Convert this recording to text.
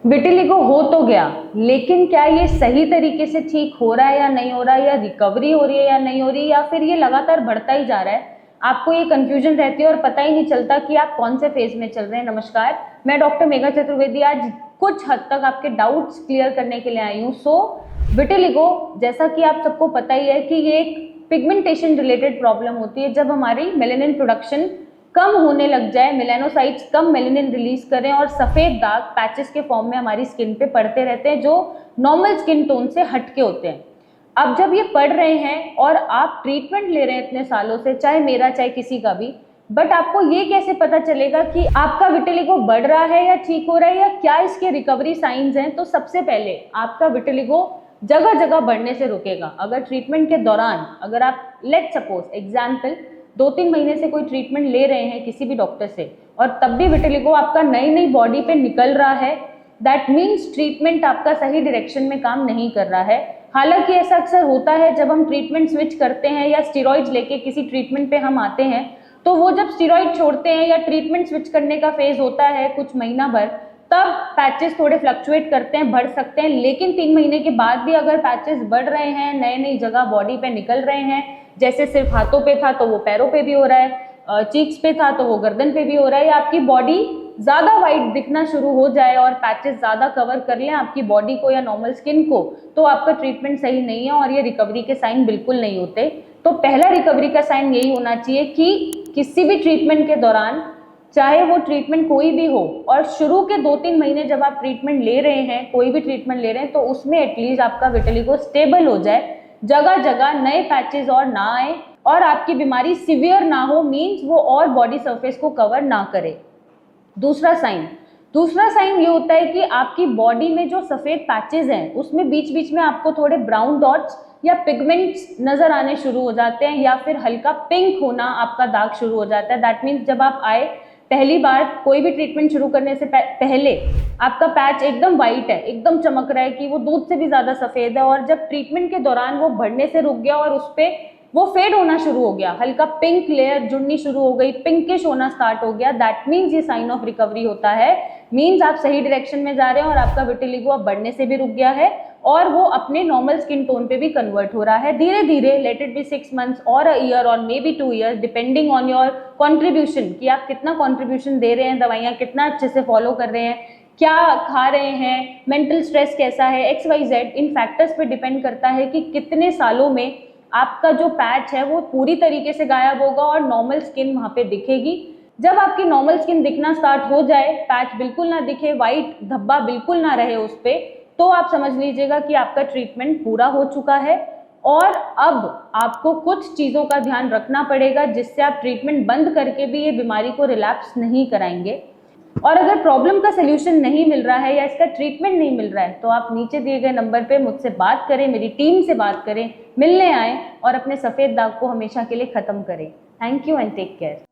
Vitiligo हो तो गया, लेकिन क्या ये सही तरीके से ठीक हो रहा है या नहीं हो रहा है, या रिकवरी हो रही है या नहीं हो रही है, या फिर ये लगातार बढ़ता ही जा रहा है। आपको ये कंफ्यूजन रहती है और पता ही नहीं चलता कि आप कौन से फेज में चल रहे हैं। नमस्कार, मैं डॉक्टर मेघा चतुर्वेदी आज कुछ हद तक आपके डाउट्स क्लियर करने के लिए आई हूँ। विटिलिगो, जैसा कि आप सबको पता ही है कि ये एक पिगमेंटेशन रिलेटेड प्रॉब्लम होती है। जब हमारी मेलेनिन प्रोडक्शन कम होने लग जाए, मेलानोसाइट्स कम मेलेनिन रिलीज करें और सफेद दाग पैचेस के फॉर्म में हमारी स्किन पे पड़ते रहते हैं, जो नॉर्मल स्किन टोन से हटके होते हैं। अब जब ये पड़ रहे हैं और आप ट्रीटमेंट ले रहे हैं इतने सालों से, चाहे मेरा चाहे किसी का भी, बट आपको ये कैसे पता चलेगा कि आपका विटिलिगो बढ़ रहा है या ठीक हो रहा है, या क्या इसके रिकवरी साइंस हैं। तो सबसे पहले आपका विटिलिगो जगह जगह बढ़ने से रुकेगा अगर ट्रीटमेंट के दौरान, अगर आप लेट सपोज एग्जाम्पल 2-3 महीने से कोई ट्रीटमेंट ले रहे हैं किसी भी डॉक्टर से और तब भी विटिलिगो आपका नई नई बॉडी पे निकल रहा है, दैट मीन्स ट्रीटमेंट आपका सही डायरेक्शन में काम नहीं कर रहा है। हालांकि ऐसा अक्सर होता है जब हम ट्रीटमेंट स्विच करते हैं या स्टेरॉइड्स लेके किसी ट्रीटमेंट पे हम आते हैं, तो वो जब स्टेरॉइड छोड़ते हैं या ट्रीटमेंट स्विच करने का फेज होता है कुछ महीना भर, तब पैचेस थोड़े फ्लक्चुएट करते हैं, बढ़ सकते हैं। लेकिन 3 महीने के बाद भी अगर पैचेस बढ़ रहे हैं, नए नई जगह बॉडी पे निकल रहे हैं, जैसे सिर्फ हाथों पे था तो वो पैरों पे भी हो रहा है, चीक्स पे था तो वो गर्दन पे भी हो रहा है, या आपकी बॉडी ज़्यादा वाइट दिखना शुरू हो जाए और पैचेस ज़्यादा कवर कर लें आपकी बॉडी को या नॉर्मल स्किन को, तो आपका ट्रीटमेंट सही नहीं है और ये रिकवरी के साइन बिल्कुल नहीं होते। तो पहला रिकवरी का साइन यही होना चाहिए कि किसी भी ट्रीटमेंट के दौरान, चाहे वो ट्रीटमेंट कोई भी हो, और शुरू के 2-3 महीने जब आप ट्रीटमेंट ले रहे हैं, कोई भी ट्रीटमेंट ले रहे हैं, तो उसमें एटलीस्ट आपका विटिलिगो स्टेबल हो जाए, जगह जगह नए पैचेस और ना आए और आपकी बीमारी सिवियर ना हो, मीन्स वो और बॉडी सरफेस को कवर ना करे। दूसरा साइन ये होता है कि आपकी बॉडी में जो सफ़ेद पैचेस हैं उसमें बीच बीच में आपको थोड़े ब्राउन डॉट्स या पिगमेंट्स नज़र आने शुरू हो जाते हैं, या फिर हल्का पिंक होना आपका दाग शुरू हो जाता है। दैट मीन्स जब आप आए पहली बार कोई भी ट्रीटमेंट शुरू करने से पहले आपका पैच एकदम वाइट है, एकदम चमक रहा है कि वो दूध से भी ज़्यादा सफ़ेद है, और जब ट्रीटमेंट के दौरान वो बढ़ने से रुक गया और उस पर वो फेड होना शुरू हो गया, हल्का पिंक लेयर जुड़नी शुरू हो गई, पिंकिश होना स्टार्ट हो गया, दैट मीन्स ये साइन ऑफ रिकवरी होता है। मीन्स आप सही डायरेक्शन में जा रहे हैं और आपका विटिलिगो अब बढ़ने से भी रुक गया है और वो अपने नॉर्मल स्किन टोन पे भी कन्वर्ट हो रहा है धीरे धीरे। लेट इट बी 6 months और अ ईयर और may be 2 years depending on your contribution, कि आप कितना कॉन्ट्रीब्यूशन दे रहे हैं, दवाइयाँ कितना अच्छे से फॉलो कर रहे हैं, क्या खा रहे हैं, मेंटल स्ट्रेस कैसा है, XYZ इन फैक्टर्स पे डिपेंड करता है कि कितने सालों में आपका जो पैच है वो पूरी तरीके से गायब होगा और नॉर्मल स्किन वहाँ पे दिखेगी। जब आपकी नॉर्मल स्किन दिखना स्टार्ट हो जाए, पैच बिल्कुल ना दिखे, वाइट धब्बा बिल्कुल ना रहे उस पर, तो आप समझ लीजिएगा कि आपका ट्रीटमेंट पूरा हो चुका है। और अब आपको कुछ चीज़ों का ध्यान रखना पड़ेगा जिससे आप ट्रीटमेंट बंद करके भी ये बीमारी को रिलैप्स नहीं कराएंगे। और अगर प्रॉब्लम का सलूशन नहीं मिल रहा है या इसका ट्रीटमेंट नहीं मिल रहा है, तो आप नीचे दिए गए नंबर पे मुझसे बात करें, मेरी टीम से बात करें, मिलने आएँ और अपने सफ़ेद दाग को हमेशा के लिए ख़त्म करें। Thank you and take care.